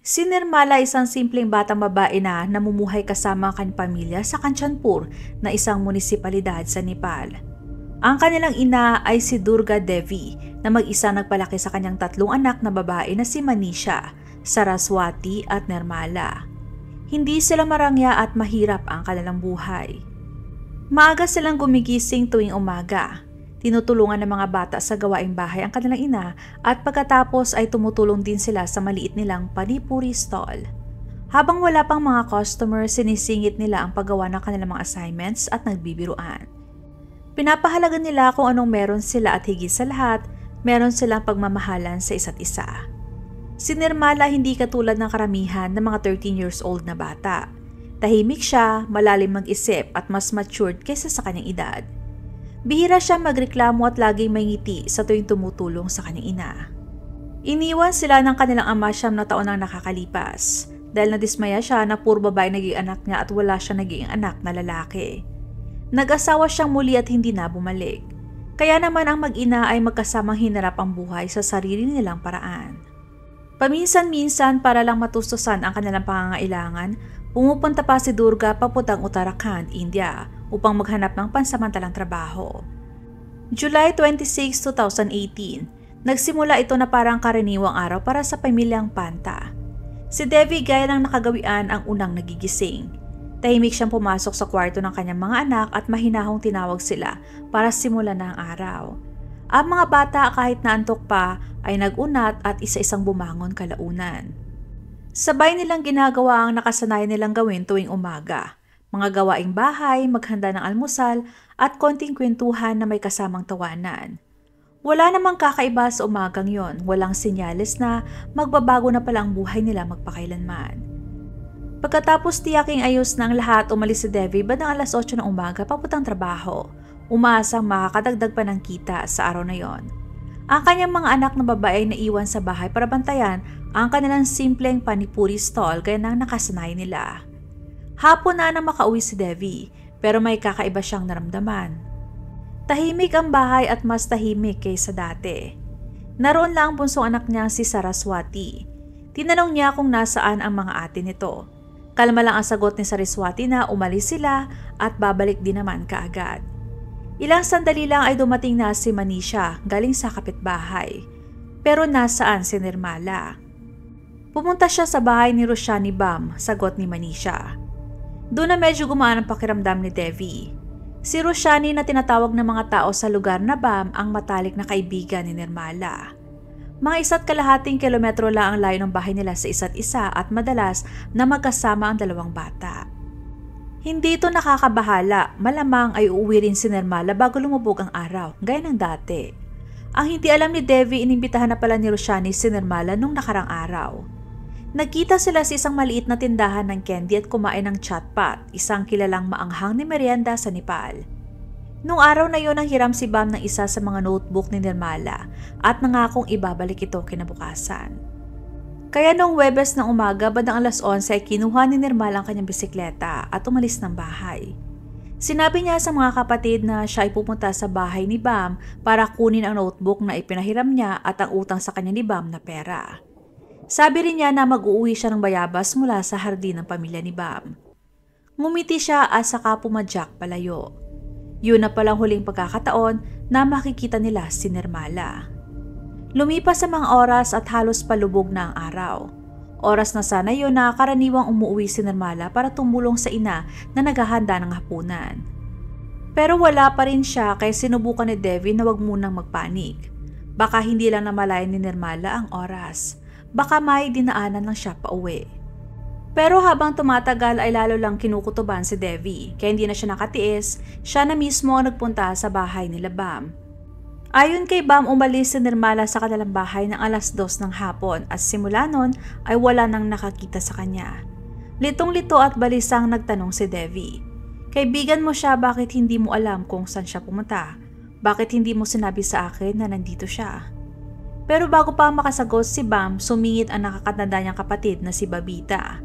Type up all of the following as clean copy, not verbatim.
Si Nirmala isang simpleng batang babae na namumuhay kasama ang kanyang pamilya sa Kanchanpur na isang munisipalidad sa Nepal. Ang kanilang ina ay si Durga Devi na mag-isa nagpalaki sa kanyang 3 anak na babae na si Manisha, Saraswati at Nirmala. Hindi sila marangya at mahirap ang kanilang buhay. Maaga silang gumigising tuwing umaga. Tinutulungan ng mga bata sa gawaing bahay ang kanilang ina at pagkatapos ay tumutulong din sila sa maliit nilang panipuri stall. Habang wala pang mga customer, sinisingit nila ang paggawa ng kanilang mga assignments at nagbibiruan. Pinapahalaga nila kung anong meron sila at higit sa lahat, meron silang pagmamahalan sa isa't isa. Si Nirmala hindi katulad ng karamihan ng mga 13 years old na bata. Tahimik siya, malalim mag-isip at mas matured kaysa sa kanyang edad. Bihira siya magreklamo at laging may ngiti sa tuwing tumutulong sa kanyang ina. Iniwan sila ng kanilang ama 9 na taon ang nakakalipas dahil nadismaya siya na puro babae naging anak niya at wala siya naging anak na lalaki. Nag-asawa siyang muli at hindi na bumalik. Kaya naman ang mag-ina ay magkasamang hinarap ang buhay sa sarili nilang paraan. Paminsan-minsan para lang matustusan ang kanilang pangangailangan, pumupunta pa si Durga papuntang Uttarakhand, India upang maghanap ng pansamantalang trabaho. July 26, 2018, nagsimula ito na parang karaniwang araw para sa pamilyang Panta. Si Devi gaya ng nakagawian ang unang nagigising. Tahimik siyang pumasok sa kwarto ng kanyang mga anak at mahinahong tinawag sila para simulan na ang araw. Ang mga bata kahit naantok pa ay nag-unat at isa-isang bumangon kalaunan. Sabay nilang ginagawa ang nakasanayan nilang gawin tuwing umaga. Mga gawaing bahay, maghanda ng almusal at konting kwentuhan na may kasamang tawanan. Wala namang kakaiba sa umagang yon, walang senyales na magbabago na pala ang buhay nila magpakailanman. Pagkatapos tiyaking ayos na ang lahat, umalis si Devi bandang alas 8 ng umaga papuntang trabaho. Umaasang makakadagdag pa ng kita sa araw na yon. Ang kanyang mga anak na babae na iwan sa bahay para bantayan ang kanilang simpleng panipuri stall gaya ng nakasanayan nila. Hapon na nang makauwi si Devi pero may kakaiba siyang naramdaman. Tahimik ang bahay at mas tahimik kaysa dati. Naroon lang ang bunsong anak niya si Saraswati. Tinanong niya kung nasaan ang mga ate nito. Kalma lang ang sagot ni Saraswati na umalis sila at babalik din naman kaagad. Ilang sandali lang ay dumating na si Manisha galing sa kapitbahay. Pero nasaan si Nirmala? Pumunta siya sa bahay ni Roshani Bam, sagot ni Manisha. Doon na medyo gumaan ang pakiramdam ni Devi. Si Roshani na tinatawag ng mga tao sa lugar na Bam ang matalik na kaibigan ni Nirmala. Mga 1.5 kilometro lang ang layo ng bahay nila sa isa't isa at madalas na magkasama ang dalawang bata. Hindi ito nakakabahala, malamang ay uuwi rin si Nirmala bago lumubog ang araw, gaya ng dati. Ang hindi alam ni Devi, inimbitahan na pala ni Roshani si Nirmala nung nakarang araw. Nagkita sila sa isang maliit na tindahan ng candy at kumain ng chatpat, isang kilalang maanghang ni merienda sa Nepal. Nung araw na yon, ang hiram si Bam ng isa sa mga notebook ni Nirmala at nangakong ibabalik ito kinabukasan. Kaya nung Huwebes ng umaga, bandang alas 11 ay kinuha ni Nirmala ang kanyang bisikleta at umalis ng bahay. Sinabi niya sa mga kapatid na siya ay pupunta sa bahay ni Bam para kunin ang notebook na ipinahiram niya at ang utang sa kanya ni Bam na pera. Sabi rin niya na mag-uuwi siya ng bayabas mula sa hardin ng pamilya ni Bam. Ngumiti siya at saka pumadyak palayo. Yun na palang huling pagkakataon na makikita nila si Nirmala. Lumipas sa mga oras at halos palubog na ang araw. Oras na sana yun na karaniwang umuwi si Nirmala para tumulong sa ina na naghahanda ng hapunan. Pero wala pa rin siya kaya sinubukan ni Devi na wag munang magpanik. Baka hindi lang namalayan ni Nirmala ang oras. Baka may dinaanan lang siya pa uwi. Pero habang tumatagal ay lalo lang kinukutuban si Devi kaya hindi na siya nakatiis, siya na mismo ang nagpunta sa bahay nila Bam. Ayon kay Bam, umalis si Nirmala sa kanilang bahay ng alas 2 ng hapon at simula nun ay wala nang nakakita sa kanya. Litong-lito at balisang nagtanong si Devi. Kaibigan mo siya, bakit hindi mo alam kung saan siya pumunta? Bakit hindi mo sinabi sa akin na nandito siya? Pero bago pa makasagot si Bam, sumingit ang nakakatanda niyang kapatid na si Babita.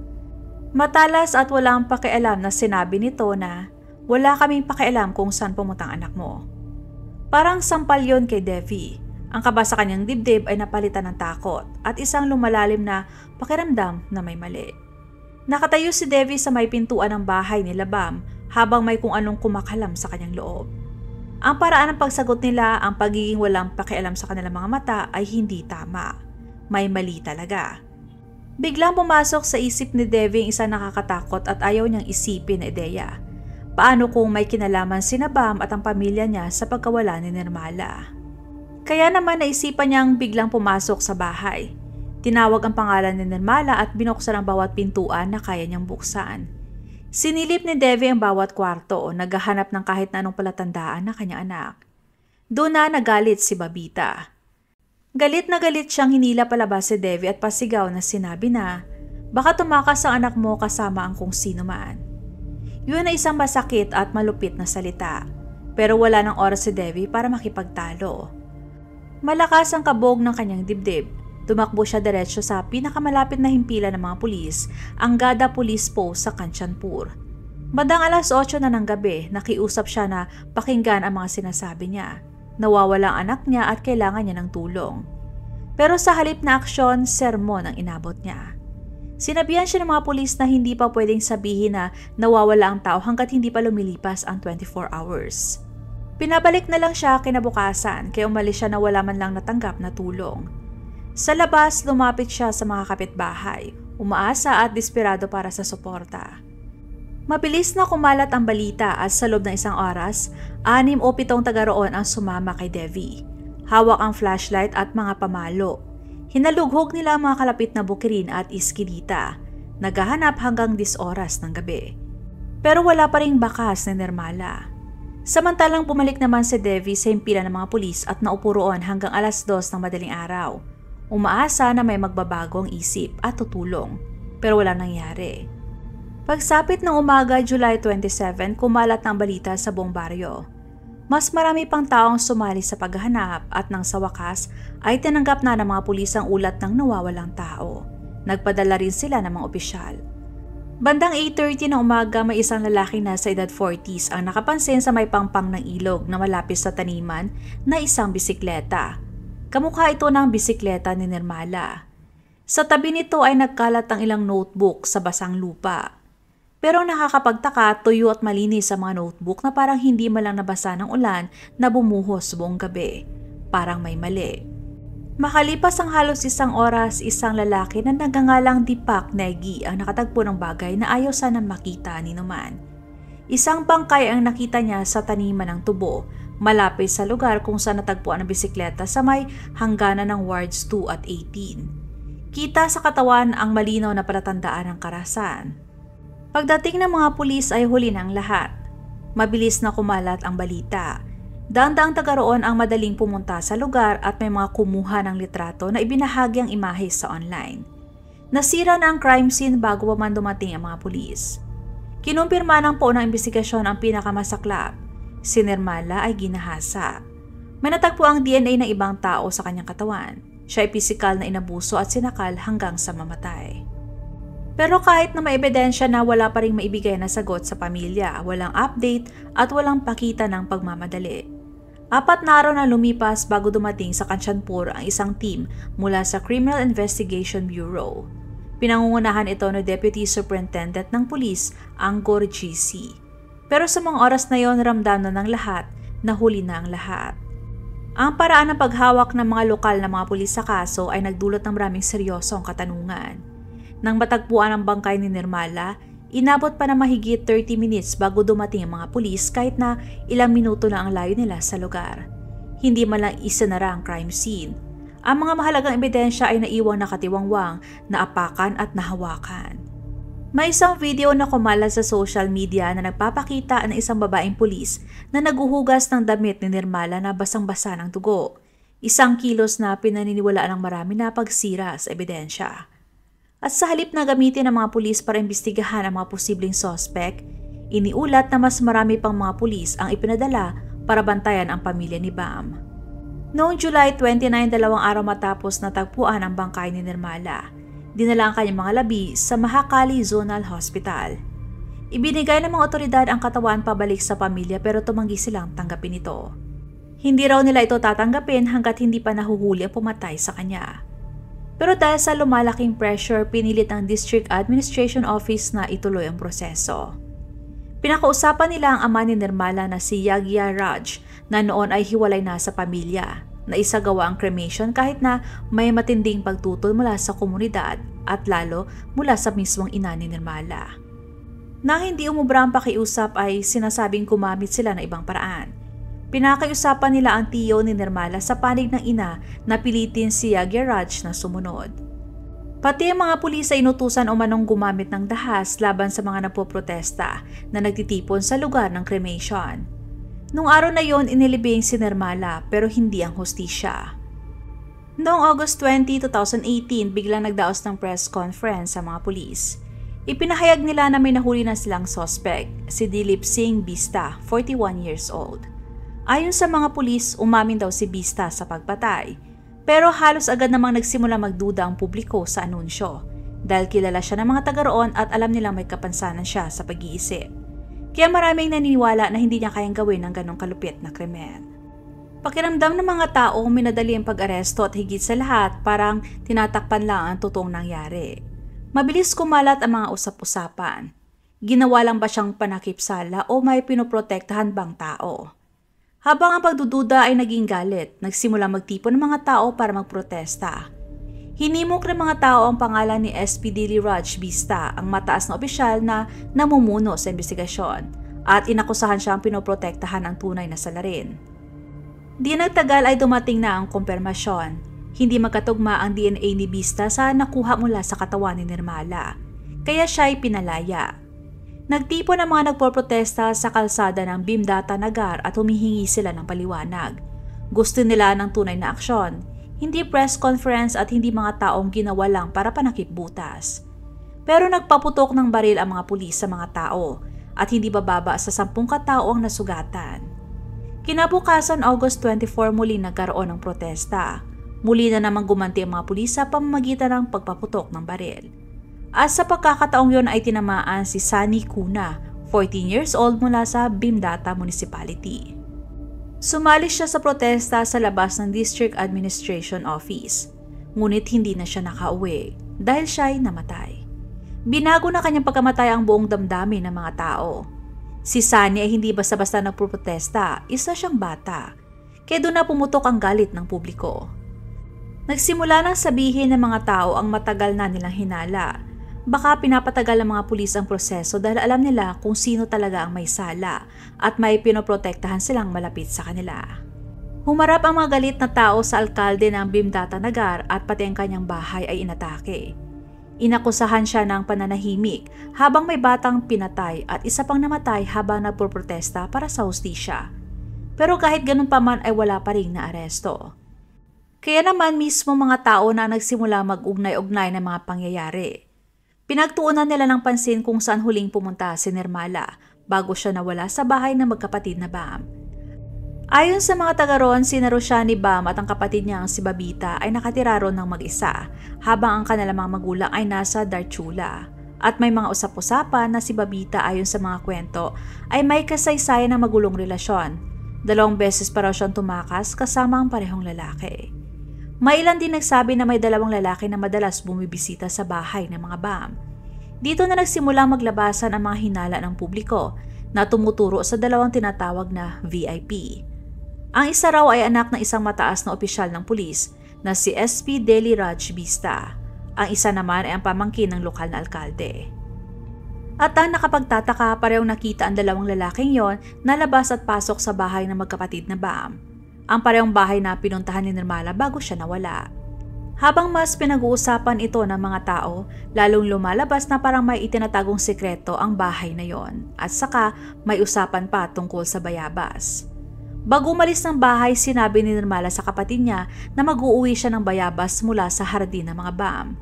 Matalas at walang pakialam na sinabi nito na wala kaming pakialam kung saan pumunta ang anak mo. Parang sampal yon kay Devi. Ang kaba sa kanyang dibdib ay napalitan ng takot at isang lumalalim na pakiramdam na may mali. Nakatayo si Devi sa may pintuan ng bahay nila Bam habang may kung anong kumakalam sa kanyang loob. Ang paraan ng pagsagot nila, ang pagiging walang pakialam sa kanilang mga mata ay hindi tama. May mali talaga. Biglang pumasok sa isip ni Devi ang isang nakakatakot at ayaw niyang isipin na ideya. Paano kung may kinalaman sina Bam at ang pamilya niya sa pagkawala ni Nirmala? Kaya naman naisipan niyang biglang pumasok sa bahay. Tinawag ang pangalan ni Nirmala at binuksan ang bawat pintuan na kaya niyang buksan. Sinilip ni Devi ang bawat kwarto o naghahanap ng kahit na anong palatandaan na kanyang anak. Doon na nagalit si Babita. Galit na galit siyang hinila palabas si Devi at pasigaw na sinabi na, baka tumakas ang anak mo kasama ang kung sino man. Yun ay isang masakit at malupit na salita, pero wala ng oras si Devi para makipagtalo. Malakas ang kabog ng kanyang dibdib. Tumakbo siya diretso sa pinakamalapit na himpilan ng mga pulis, ang Gada Police Post sa Kanchanpur. Bandang alas 8 na ng gabi, nakiusap siya na pakinggan ang mga sinasabi niya. Nawawala ang anak niya at kailangan niya ng tulong. Pero sa halip na aksyon, sermon ang inabot niya. Sinabihan siya ng mga pulis na hindi pa pwedeng sabihin na nawawala ang tao hanggat hindi pa lumilipas ang 24 hours. Pinabalik na lang siya kinabukasan kaya umalis siya na wala man lang natanggap na tulong. Sa labas, lumapit siya sa mga kapitbahay, umaasa at desperado para sa suporta. Mabilis na kumalat ang balita at sa loob ng isang oras, 6 o 7 taga roon ang sumama kay Devi. Hawak ang flashlight at mga pamalo. Hinalughog nila ang mga kalapit na bukirin at iskilita. Naghahanap hanggang 10 oras ng gabi. Pero wala pa ring bakas ni Nirmala. Samantalang bumalik naman si Devi sa himpilan ng mga pulis at naupo roon hanggang alas 2 ng madaling araw. Umaasa na may magbabago ang isip at tutulong, pero wala nangyari. Pagsapit ng umaga, July 27, kumalat ang balita sa buong baryo. Mas marami pang taong sumali sa paghahanap at nang sa wakas ay tinanggap na ng mga pulis ang ulat ng nawawalang tao. Nagpadala rin sila ng mga opisyal. Bandang 8:30 ng umaga, may isang lalaki na sa edad 40s ang nakapansin sa may pangpang ng ilog na malapit sa taniman na isang bisikleta. Kamukha ito ng bisikleta ni Nirmala. Sa tabi nito ay nagkalat ang ilang notebook sa basang lupa. Pero nakakapagtaka, tuyo at malinis sa mga notebook na parang hindi malang nabasa ng ulan na bumuhos buong gabi. Parang may mali. Makalipas ang halos 1 oras, isang lalaki na nagngangalang Deepak Negi ang nakatagpo ng bagay na ayaw sana makita ni Numan. Isang bangkay ang nakita niya sa taniman ng tubo, malapit sa lugar kung saan natagpuan ang bisikleta sa may hangganan ng Wards 2 at 18. Kita sa katawan ang malinaw na palatandaan ng karahasan. Pagdating ng mga pulis ay huli ng lahat. Mabilis na kumalat ang balita. Daang-daang taga roon ang madaling pumunta sa lugar at may mga kumuha ng litrato na ibinahagi ang imahe sa online. Nasira na ang crime scene bago pa man dumating ang mga pulis. Kinumpirma ng paunang imbestigasyon ang pinakamasaklap. Si Nirmala ay ginahasa. May natagpo ang DNA ng ibang tao sa kanyang katawan. Siya ay pisikal na inabuso at sinakal hanggang sa mamatay. Pero kahit na may ebidensya na wala pa ring maibigay na sagot sa pamilya, walang update at walang pakita ng pagmamadali. 4 na araw na lumipas bago dumating sa Kanchanpur ang isang team mula sa Criminal Investigation Bureau. Pinangungunahan ito ni Deputy Superintendent ng Pulis, Angkor GC. Pero sa mga oras na yon, ramdam na ng lahat na huli na ang lahat. Ang paraan ng paghawak ng mga lokal na mga pulis sa kaso ay nagdulot ng maraming seryosong katanungan. Nang matagpuan ang bangkay ni Nirmala, inabot pa na mahigit 30 minutes bago dumating ang mga pulis kahit na ilang minuto na ang layo nila sa lugar. Hindi man lang isinara ang crime scene. Ang mga mahalagang ebidensya ay naiwang nakatiwangwang, naapakan at nahawakan. May isang video na kumalat sa social media na nagpapakita ng isang babaeng pulis na naguhugas ng damit ni Nirmala na basang-basa ng dugo. Isang kilos na pinaniniwalaan ng marami na pagsira sa ebidensya. At sa halip na gamitin ng mga pulis para imbestigahan ang mga posibleng suspect, iniulat na mas marami pang mga pulis ang ipinadala para bantayan ang pamilya ni Bam. Noong July 29, 2 araw matapos natagpuan ang bangkay ni Nirmala, dinala ang kanyang mga labi sa Mahakali Zonal Hospital. Ibinigay ng mga otoridad ang katawan pabalik sa pamilya pero tumanggi silang tanggapin ito. Hindi raw nila ito tatanggapin hanggat hindi pa nahuhuli ang pumatay sa kanya. Pero dahil sa lumalaking pressure, pinilit ng District Administration Office na ituloy ang proseso. Pinakausapan nila ang ama ni Nirmala na si Yagya Raj na noon ay hiwalay na sa pamilya, na isagawa ang cremation kahit na may matinding pagtutol mula sa komunidad at lalo mula sa mismong ina ni Nirmala. Nang hindi umubra ang pakiusap ay sinasabing gumamit sila ng ibang paraan. Pinakiusapan nila ang tiyo ni Nirmala sa panig ng ina na pilitin si Yagya Raj na sumunod. Pati ang mga pulis ay inutusan umanong gumamit ng dahas laban sa mga nagpoprotesta na nagtitipon sa lugar ng cremation. Nung araw na yon, inilibing si Nirmala pero hindi ang hustisya. Noong August 20, 2018, biglang nagdaos ng press conference sa mga pulis. Ipinahayag nila na may nahuli na silang suspect, si Dilip Singh Bista, 41 years old. Ayon sa mga pulis, umamin daw si Bista sa pagpatay. Pero halos agad namang nagsimula magduda ang publiko sa anunsyo dahil kilala siya ng mga taga-roon at alam nilang may kapansanan siya sa pag-iisip. Kaya maraming naniniwala na hindi niya kayang gawin ang ganong kalupit na krimen. Pakiramdam ng mga tao, minadali ang pag-aresto at higit sa lahat parang tinatakpan lang ang totoong nangyari. Mabilis kumalat ang mga usap-usapan. Ginawa lang ba siyang panakipsala o may pinoprotektahan bang tao? Habang ang pagdududa ay naging galit, nagsimula magtipon ng mga tao para magprotesta. Hinimok ng mga tao ang pangalan ni SP Dilip Raj Bista, ang mataas na opisyal na namumuno sa investigasyon, at inakusahan siyang pinoprotektahan ang tunay na salarin. Di nagtagal ay dumating na ang kumpirmasyon. Hindi magkatugma ang DNA ni Bista sa nakuha mula sa katawan ni Nirmala, kaya siya ay pinalaya. Nagtipon ang mga nagpoprotesta sa kalsada ng Bhimdata Nagar at humihingi sila ng paliwanag. Gusto nila ng tunay na aksyon, hindi press conference at hindi mga taong ginawa lang para panakip butas. Pero nagpaputok ng baril ang mga pulis sa mga tao at hindi bababa sa 10 katao ang nasugatan. Kinabukasan August 24 muli nagkaroon ng protesta. Muli na namang gumanti ang mga pulis sa pamamagitan ng pagpaputok ng baril. At sa pagkakataong yon ay tinamaan si Sunny Kuna, 14 years old mula sa Bhimdata Municipality. Sumali siya sa protesta sa labas ng District Administration Office, ngunit hindi na siya nakauwi dahil siya ay namatay. Binago na kanyang pagkamatay ang buong damdamin ng mga tao. Si Sunny ay hindi basta-basta nagpoprotesta, isa siyang bata, kaya doon na pumutok ang galit ng publiko. Nagsimula nang sabihin ng mga tao ang matagal na nilang hinala. Baka pinapatagal ng mga pulis ang proseso dahil alam nila kung sino talaga ang may sala at may pinoprotektahan silang malapit sa kanila. Humarap ang mga galit na tao sa alkalde ng Bhimdata Nagar at pati ang kanyang bahay ay inatake. Inakusahan siya ng pananahimik habang may batang pinatay at isa pang namatay habang nagpoprotesta para sa hustisya. Pero kahit ganun pa man ay wala pa ring naaresto. Kaya naman mismo mga tao na nagsimula mag-ugnay-ugnay ng mga pangyayari. Pinagtuunan nila ng pansin kung saan huling pumunta si Nirmala bago siya nawala sa bahay ng magkapatid na Bam. Ayon sa mga taga-roon, sina Roshani Bam at ang kapatid niyang si Babita ay nakatira roon ng mag-isa habang ang kanilang mga magulang ay nasa Darchula. At may mga usap-usapan na si Babita ayon sa mga kwento ay may kasaysayan ng magulong relasyon. 2 beses pa raw siyang tumakas kasama ang parehong lalaki. May ilan din nagsabi na may 2 lalaki na madalas bumibisita sa bahay ng mga Bam. Dito na nagsimula maglabasan ang mga hinala ng publiko na tumuturo sa 2 tinatawag na VIP. Ang isa raw ay anak ng isang mataas na opisyal ng pulis na si SP Dilip Raj Bista. Ang isa naman ay ang pamangkin ng lokal na alkalde. At ang nakapagtataka, parehong nakita ang 2 lalaking yon na labas at pasok sa bahay ng magkapatid na Bam. Ang parehong bahay na pinuntahan ni Nirmala bago siya nawala. Habang mas pinag-uusapan ito ng mga tao, lalong lumalabas na parang may itinatagong sekreto ang bahay na yon at saka may usapan pa tungkol sa bayabas. Bago umalis ng bahay, sinabi ni Nirmala sa kapatid niya na mag-uuwi siya ng bayabas mula sa hardin ng mga Bam.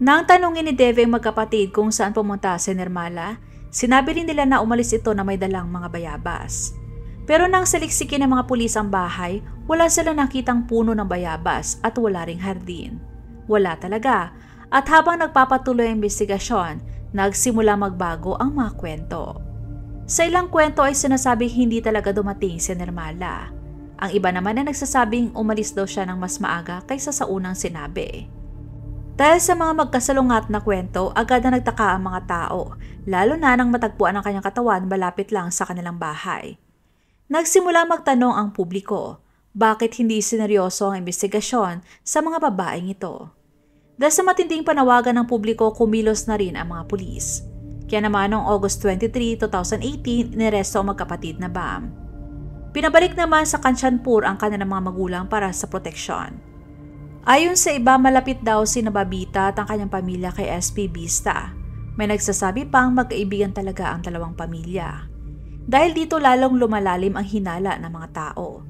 Nang tanungin ni Deve ang magkapatid kung saan pumunta si Nirmala, sinabi rin nila na umalis ito na may dalang mga bayabas. Pero nang saliksikin ng mga pulis ang bahay, wala sila nakitang puno ng bayabas at wala ring hardin. Wala talaga. At habang nagpapatuloy ang investigasyon, nagsimula magbago ang mga kwento. Sa ilang kwento ay sinasabing hindi talaga dumating si Nirmala. Ang iba naman ay nagsasabing umalis daw siya ng mas maaga kaysa sa unang sinabi. Dahil sa mga magkasalungat na kwento, agad na nagtaka ang mga tao, lalo na nang matagpuan ang kanyang katawan malapit lang sa kanilang bahay. Nagsimula magtanong ang publiko, bakit hindi sineryoso ang investigasyon sa mga babaeng ito? Dahil sa matinding panawagan ng publiko, kumilos na rin ang mga pulis. Kaya naman noong August 23, 2018, iniresto ang magkapatid na Bam. Pinabalik naman sa Kanchanpur ang kanilang mga magulang para sa proteksyon. Ayon sa iba, malapit daw si Babita at ang kanyang pamilya kay SP Bista. May nagsasabi pang magkaibigan talaga ang dalawang pamilya. Dahil dito lalong lumalalim ang hinala ng mga tao.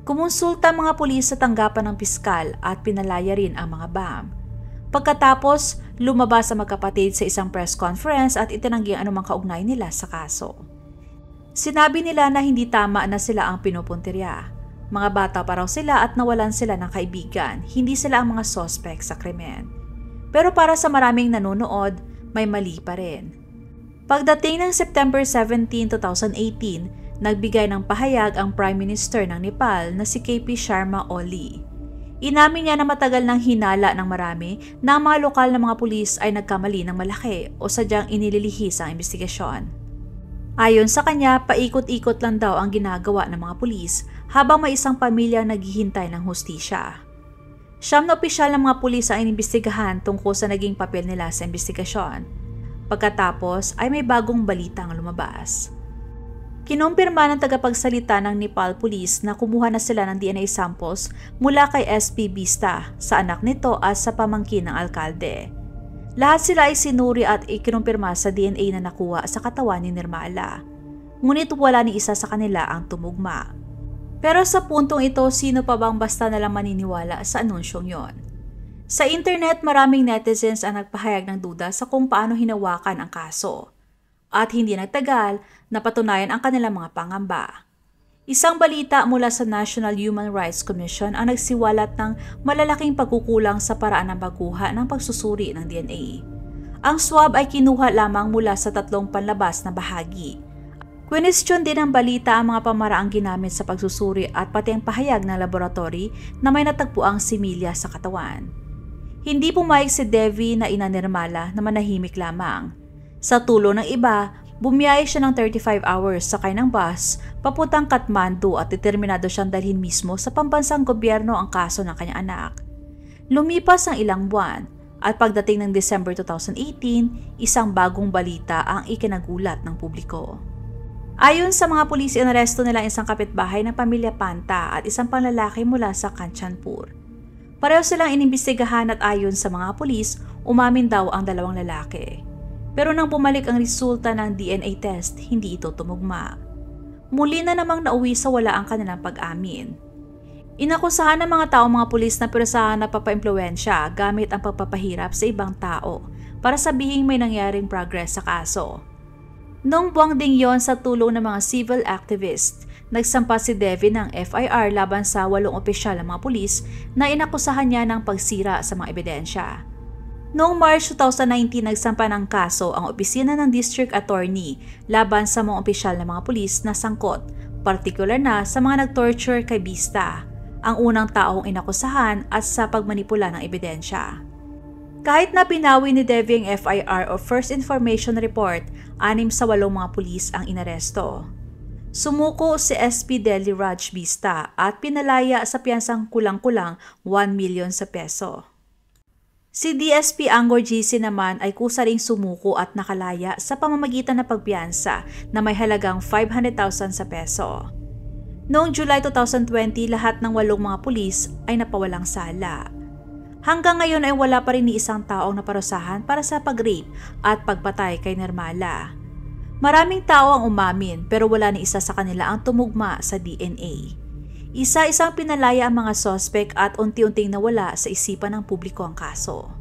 Kumonsulta ang mga pulis sa tanggapan ng piskal at pinalaya rin ang mga Bam. Pagkatapos, lumabas ang magkapatid sa isang press conference at itinanggi ang anumang kaugnay nila sa kaso. Sinabi nila na hindi tama na sila ang pinupuntirya. Mga bata pa raw sila at nawalan sila ng kaibigan, hindi sila ang mga sospek sa krimen. Pero para sa maraming nanonood, may mali pa rin. Pagdating ng September 17, 2018, nagbigay ng pahayag ang Prime Minister ng Nepal na si KP Sharma Oli. Inamin niya na matagal nang hinala ng marami na ang mga lokal na mga pulis ay nagkamali ng malaki o sadyang inililihis ang investigasyon. Ayon sa kanya, paikot-ikot lang daw ang ginagawa ng mga pulis habang may isang pamilya naghihintay ng hustisya. Siyam na opisyal ng mga pulis ang inimbestigahan tungkol sa naging papel nila sa investigasyon. Pagkatapos ay may bagong balitang lumabas. Kinumpirma ng tagapagsalita ng Nepal Police na kumuha na sila ng DNA samples mula kay SP Bista sa anak nito at sa pamangkin ng alkalde. Lahat sila ay sinuri at ikinumpirma sa DNA na nakuha sa katawan ni Nirmala. Ngunit wala ni isa sa kanila ang tumugma. Pero sa puntong ito, sino pa bang basta nalang maniniwala sa anunsyong yon? Sa internet, maraming netizens ang nagpahayag ng duda sa kung paano hinawakan ang kaso. At hindi nagtagal, napatunayan ang kanilang mga pangamba. Isang balita mula sa National Human Rights Commission ang nagsiwalat ng malalaking pagkukulang sa paraan ng pagkuha ng pagsusuri ng DNA. Ang swab ay kinuha lamang mula sa 3 panlabas na bahagi. Kwinestyon din ng balita ang mga pamaraang ginamit sa pagsusuri at pati ang pahayag ng laboratory na may natagpuang similya sa katawan. Hindi pumayag si Devi na ina Nirmala na manahimik lamang. Sa tulong ng iba, bumiyahe siya ng 35 hours sakay ng bus papuntang Kathmandu at determinado siyang dalhin mismo sa pambansang gobyerno ang kaso ng kanyang anak. Lumipas ang ilang buwan at pagdating ng December 2018, isang bagong balita ang ikinagulat ng publiko. Ayon sa mga pulis, inaresto nila isang kapitbahay ng pamilya Panta at isang panlalaki mula sa Kanchanpur. Pareho silang inimbestigahan at ayon sa mga pulis, umamin daw ang dalawang lalaki. Pero nang bumalik ang resulta ng DNA test, hindi ito tumugma. Muli na namang nauwi sa wala ang kanilang pag-amin. Inakusahan ng mga mga pulis na piresahan na papaimpluwensya gamit ang pagpapahirap sa ibang tao para sabihing may nangyaring progress sa kaso. Noong buwang ding yon sa tulong ng mga civil activists, nagsampa si Devi ng FIR laban sa 8 opisyal ng mga pulis na inakusahan niya ng pagsira sa mga ebidensya. Noong March 2019, nagsampa ng kaso ang opisina ng District Attorney laban sa mga opisyal ng mga pulis na sangkot, partikular na sa mga nag-torture kay Bista, ang unang taong inakusahan at sa pagmanipula ng ebidensya. Kahit na pinawi ni Devi ang FIR o First Information Report, 6 sa 8 mga pulis ang inaresto. Sumuko si SP Delhi Raj Bista at pinalaya sa piyansang kulang-kulang 1 million sa peso. Si DSP Angor GC naman ay kusa ring sumuko at nakalaya sa pamamagitan ng pagpiyansa na may halagang 500,000 sa peso. Noong July 2020, lahat ng 8 mga pulis ay napawalang sala. Hanggang ngayon ay wala pa rin ni isang taong naparusahan para sa pag-rape at pagpatay kay Nirmala. Maraming tao ang umamin pero wala ni isa sa kanila ang tumugma sa DNA. Isa-isang pinalaya ang mga sospek at unti-unting nawala sa isipan ng publiko ang kaso.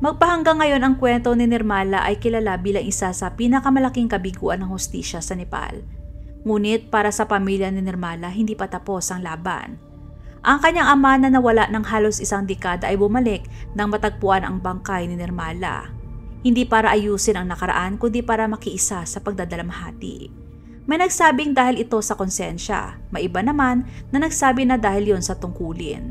Magpahanggang ngayon ang kwento ni Nirmala ay kilala bilang isa sa pinakamalaking kabiguan ng hustisya sa Nepal. Ngunit para sa pamilya ni Nirmala, hindi pa tapos ang laban. Ang kanyang ama na nawala ng halos 1 dekada ay bumalik nang matagpuan ang bangkay ni Nirmala. Hindi para ayusin ang nakaraan kundi para makiisa sa pagdadalamhati. May nagsabing dahil ito sa konsensya, may iba naman na nagsabi na dahil yon sa tungkulin.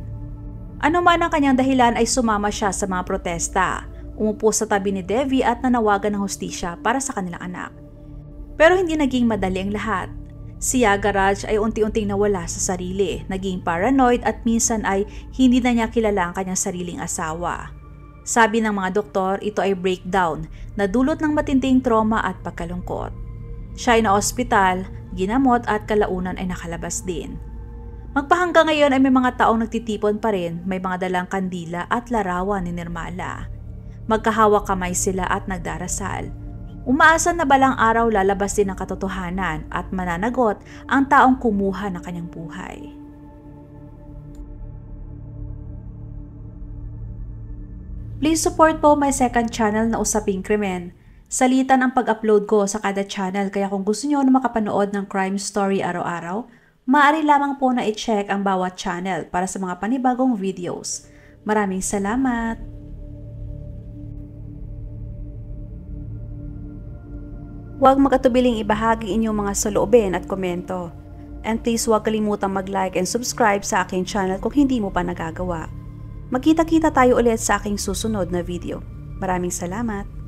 Ano man ang kanyang dahilan ay sumama siya sa mga protesta, umupo sa tabi ni Devi at nanawagan ng hustisya para sa kanilang anak. Pero hindi naging madali ang lahat. Si Yagaraj ay unti-unting nawala sa sarili, naging paranoid at minsan ay hindi na niya kilala ang kanyang sariling asawa. Sabi ng mga doktor, ito ay breakdown na dulot ng matinding trauma at pagkalungkot. Siya ay na-ospital, ginamot at kalaunan ay nakalabas din. Magpahanggang ngayon ay may mga taong nagtitipon pa rin, may mga dalang kandila at larawan ni Nirmala. Magkahawak kamay sila at nagdarasal. Umaasa na balang araw lalabas din ang katotohanan at mananagot ang taong kumuha ng kanyang buhay. Please support po my second channel na Usaping Krimen. Salitan ang pag-upload ko sa kada channel kaya kung gusto niyo na makapanood ng crime story araw-araw, maaari lamang po na i-check ang bawat channel para sa mga panibagong videos. Maraming salamat! Huwag mag-atubiling ibahagi inyong mga saloobin at komento. And please huwag kalimutang mag-like and subscribe sa aking channel kung hindi mo pa nagagawa. Magkita-kita tayo ulit sa aking susunod na video. Maraming salamat!